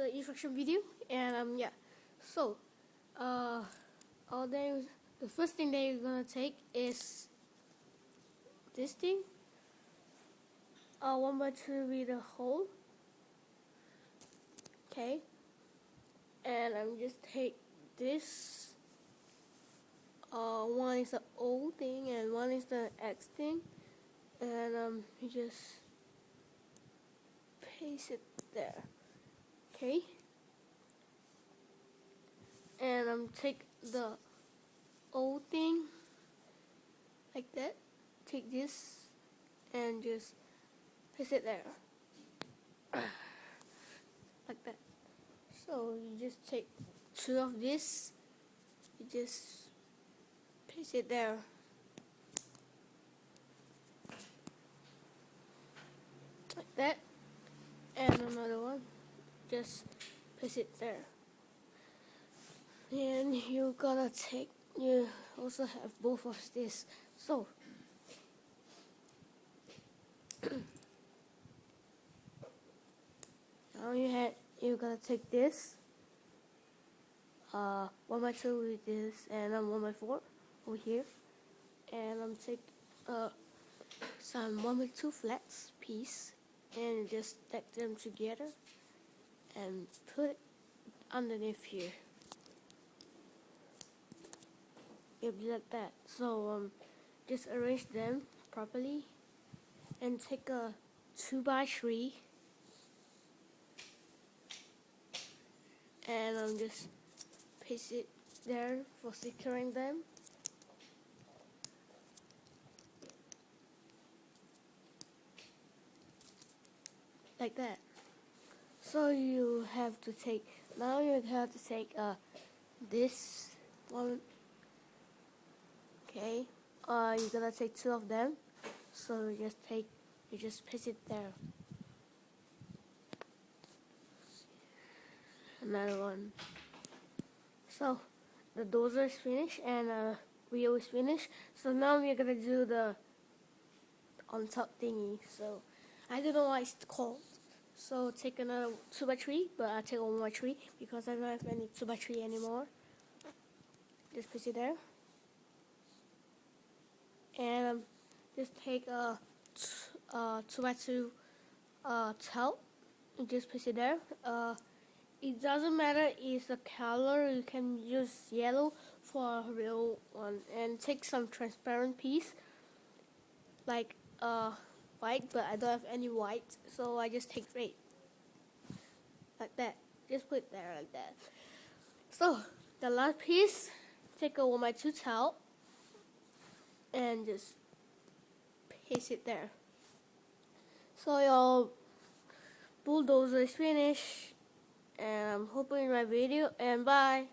the instruction video, and yeah. So, all day, the first thing that you're gonna take is this thing. 1x2 with a hole. Okay, and I'm just take this. One is the O thing and one is the X thing, and you just paste it there. Okay, and take the O thing like that. Take this and just paste it there, like that. So you just take two of this. You just paste it there. Like that. And another one. Just paste it there. And you also have both of this. So now you're gonna take this 1x2 with this, and 1x4 over here, and take some 1x2 flats piece and just stack them together and put it underneath here. It'll be like that. So just arrange them properly and take a 2x3 and just paste it there for securing them. Like that. So you have to take this one. Okay, you're gonna take two of them. So you just paste it there. Another one. So the dozer is finished and wheel is finished. So now we're gonna do the on top thingy. So I don't know why it's called. So take another 2x3, but I take 1x3 because I don't have any 2x3 anymore. Just paste it there. And just take a 2x2 towel and just paste it there. It doesn't matter it's a color, you can use yellow for a real one, and take some transparent piece like white, but I don't have any white, so I just take red like that. Just put it there like that. So the last piece, take a 1x2 towel and just paste it there. So your bulldozer is finished, and I'm hoping you enjoy my video, and bye.